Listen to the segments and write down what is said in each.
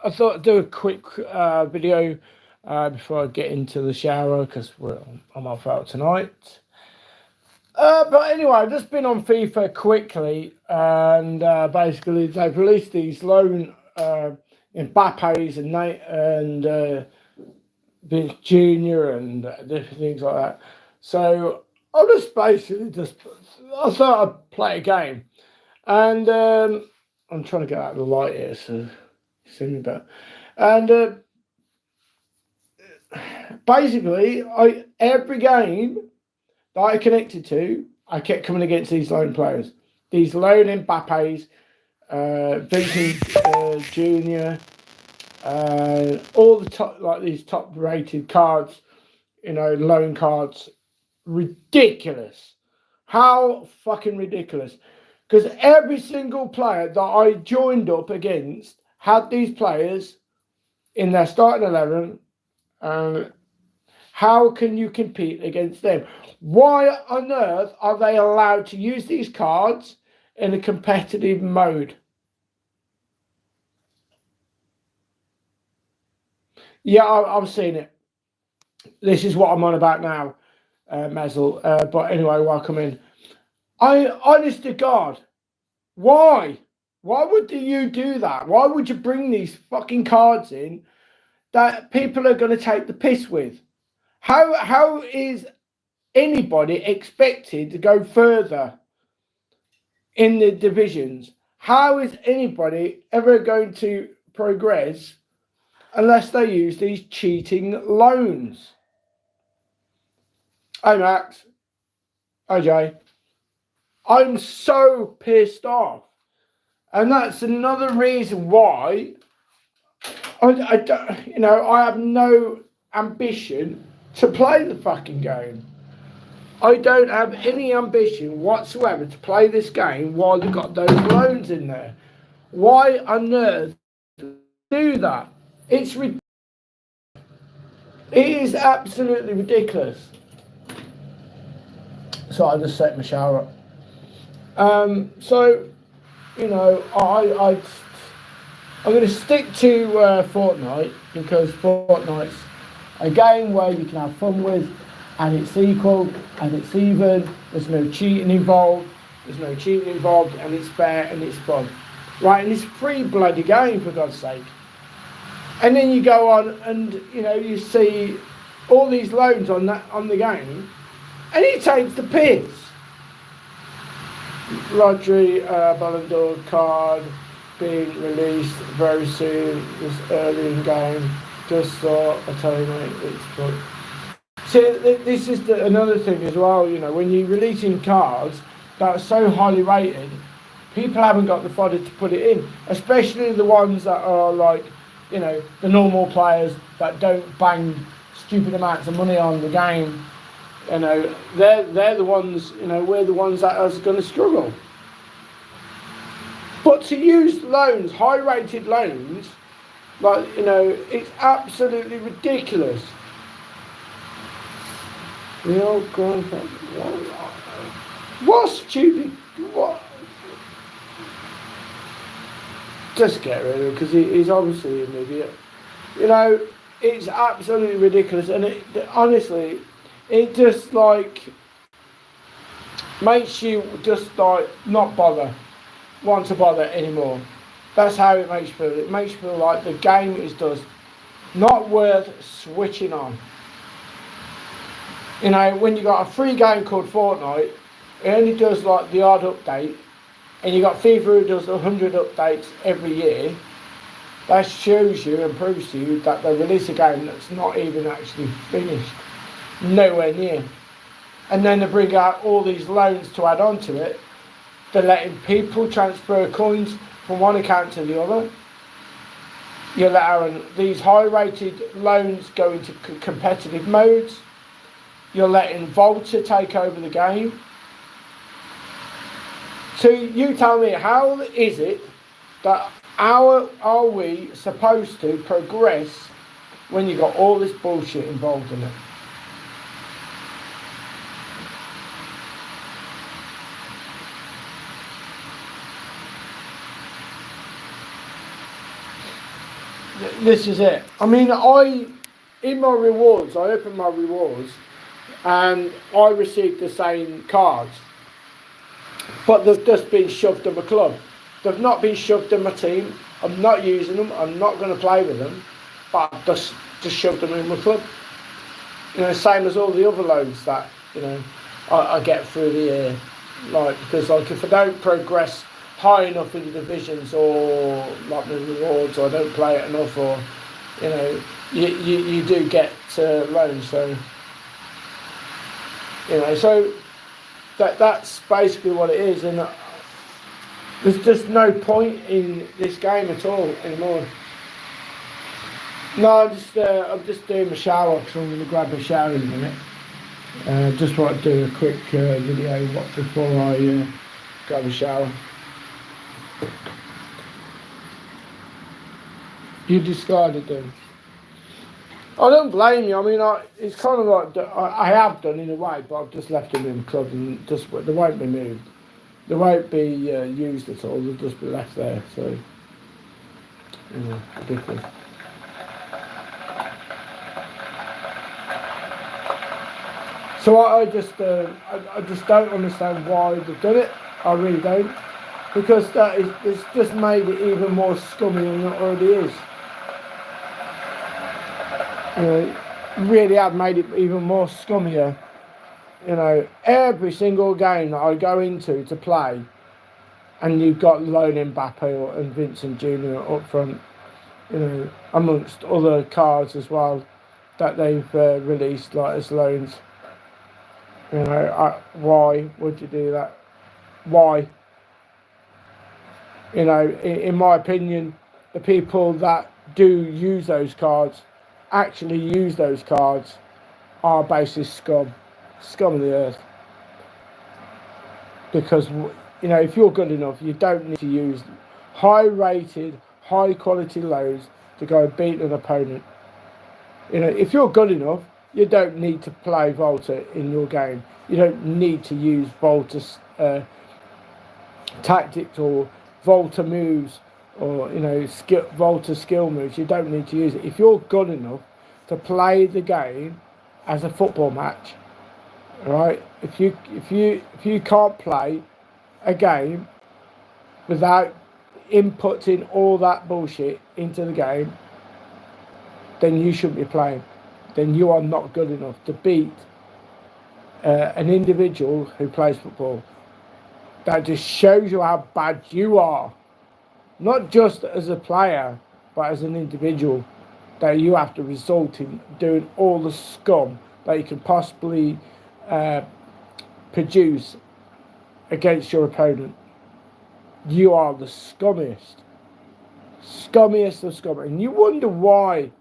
I thought I'd do a quick video before I get into the shower because I'm off out tonight. But anyway, I've just been on FIFA quickly, and basically they've released these loan Mbappe's and Nate and Vince Junior and different things like that. So I just basically I thought I'd play a game, and I'm trying to get out of the light here so you see me better. And basically, every game that I connected to, I kept coming against these lone players, these lone Mbappe's, Vincent Junior, all the top these top rated cards, loan cards, ridiculous. How fucking ridiculous! Because every single player that I joined up against had these players in their starting 11. How can you compete against them? Why on earth are they allowed to use these cards in a competitive mode? Yeah, I'm seeing it. This is what I'm on about now, Mezel. But anyway, welcome in. Honest to God, why? Why would you do that? Why would you bring these fucking cards in that people are going to take the piss with? How is anybody expected to go further in the divisions? How is anybody ever going to progress unless they use these cheating loans? Hey Max, hi Jay. I'm so pissed off, and that's another reason why I have no ambition to play the fucking game. I don't have any ambition whatsoever to play this game while they've got those loans in there. Why on earth do that? It is absolutely ridiculous. So I just set my shower up. I'm going to stick to Fortnite because Fortnite's a game where you can have fun with, and it's equal and it's even. There's no cheating involved. And it's fair and it's fun, right? And it's a free bloody game, for God's sake. And then you go on and you see all these loans on the game, and he takes the piss. Rodri Ballon d'Or card being released very soon, this early in game. Just thought, I tell you mate, it's fun. See, this is another thing as well, when you're releasing cards that are so highly rated, people haven't got the fodder to put it in, especially the ones that are like, the normal players that don't bang stupid amounts of money on the game. They're the ones, we're the ones that are going to struggle. But to use loans, high-rated loans, it's absolutely ridiculous. What stupid? What? Just get rid of him because he's obviously an idiot. It's absolutely ridiculous, and honestly, it just makes you just not want to bother anymore. That's how it makes you feel. It makes you feel like the game is just not worth switching on. When you got a free game called Fortnite, it only does the odd update, and you got FIFA who does 100 updates every year. That shows you and proves to you that they release a game that's not even actually finished. Nowhere near. And then they bring out all these loans to add on to it. They're letting people transfer coins from one account to the other. You're allowing these high-rated loans go into competitive modes. You're letting Volta take over the game. So you tell me, how is it that how are we supposed to progress when you've got all this bullshit involved in it? this is it. I mean, in my rewards, I opened my rewards, and I received the same cards, but they've just been shoved in my club. They've not been shoved in my team. I'm not using them. I'm not going to play with them, but I've just shoved them in my club. You know, same as all the other loads that, you know, I get through the year. Like, because like if I don't progress high enough in the divisions, or like the rewards, or I don't play it enough, or, you know, you do get loans. So, you know, so that's basically what it is. And there's just no point in this game at all anymore. No, I'm just doing my shower, because I'm going to grab a shower in a minute. Just want to do a quick video before I grab a shower. You discarded them. I don't blame you. I mean, it's kind of like I have done in a way, but I've just left them in the club, and just they won't be moved. They won't be used at all. They'll just be left there. So, you know, ridiculous. So I just don't understand why they've done it. I really don't, because it's just made it even more scummy than it already is. You know, really have made it even more scummier. You know, every single game that I go into to play, and you've got Lone Mbappe and Vincent Jr. up front, you know, amongst other cards as well that they've released, like as loans. You know, why would you do that? Why? You know, in my opinion, the people that do use those cards, actually use those cards, are basically scum of the earth. Because, you know, if you're good enough, you don't need to use high-rated, high-quality loads to go and beat an opponent. You know, if you're good enough, you don't need to play Volta in your game. You don't need to use Volta's tactics or Volta moves, or, you know, Volta skill moves. You don't need to use it. If you're good enough to play the game as a football match, right? If you can't play a game without inputting all that bullshit into the game, then you shouldn't be playing. Then you are not good enough to beat an individual who plays football. That just shows you how bad you are, not just as a player, but as an individual. That you have to result in doing all the scum that you can possibly produce against your opponent. You are the scummiest of scum, and you wonder why.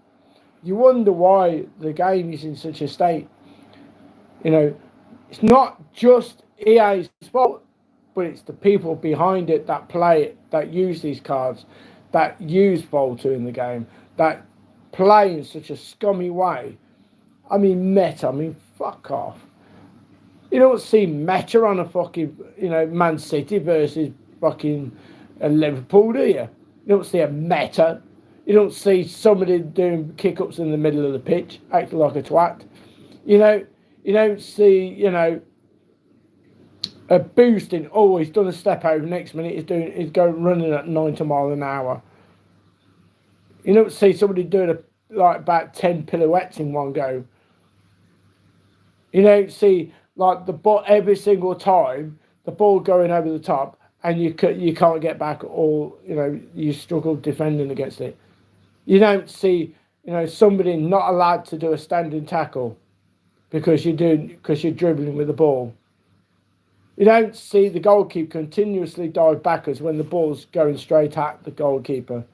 You wonder why the game is in such a state. You know, it's not just EA's fault, but it's the people behind it that play it, that use these cards, that use Volta in the game, that play in such a scummy way. I mean, Meta, fuck off. You don't see Meta on a fucking, you know, Man City versus fucking Liverpool, do you? You don't see a Meta. You don't see somebody doing kick-ups in the middle of the pitch, acting like a twat. You know, you don't see, you know, a boosting. Oh, he's done a step over. Next minute he's going running at 90 miles an hour. You don't see somebody doing about 10 pirouettes in one go. You don't see like the ball every single time the ball going over the top, and you can't get back, or, you know, you struggle defending against it. You don't see, you know, somebody not allowed to do a standing tackle because you're dribbling with the ball. You don't see the goalkeeper continuously dive backwards when the ball's going straight at the goalkeeper.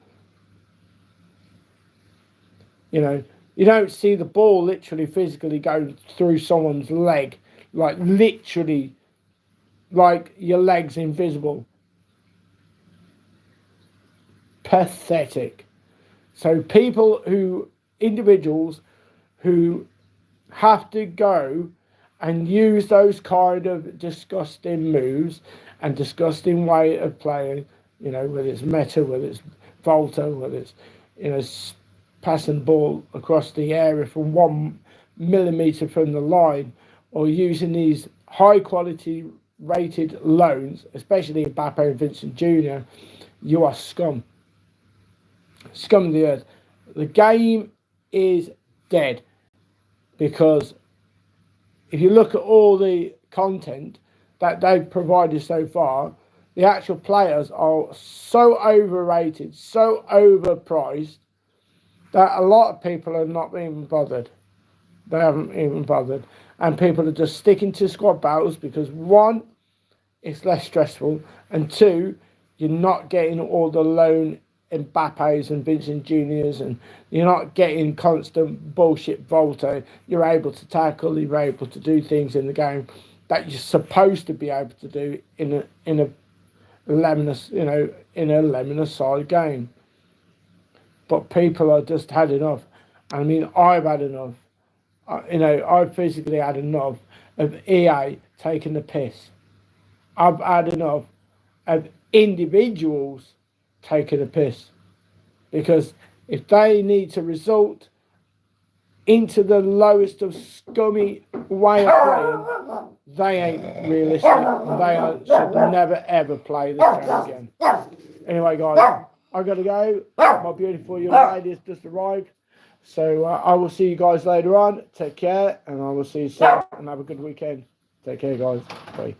You know, you don't see the ball literally physically go through someone's leg, like literally, like your leg's invisible. Pathetic. So individuals who have to go and use those kind of disgusting moves and disgusting way of playing, you know, whether it's Meta, whether it's Volta, whether it's, passing the ball across the area from 1 millimetre from the line, or using these high quality rated loans, especially Mbappe and Vincent Jr., you are scum. Scum of the earth. The game is dead, because if you look at all the content that they've provided so far, the actual players are so overrated, so overpriced, that a lot of people are not even bothered. They haven't even bothered. And people are just sticking to squad battles because, one, it's less stressful, and two, you're not getting all the lone Mbappes and Vincent Juniors, and you're not getting constant bullshit Volta. You're able to tackle, you're able to do things in the game that you're supposed to be able to do in a lemon-side game. But people are just had enough. I mean, I've had enough. I've physically had enough of EA taking the piss. I've had enough of individuals taking a piss, because if they need to resort into the lowest of scummy way of playing, they ain't realistic. They should never ever play this game again. Anyway, guys, I gotta go. My beautiful young lady has just arrived, so I will see you guys later on. Take care, and I will see you soon, and have a good weekend. Take care, guys. Bye.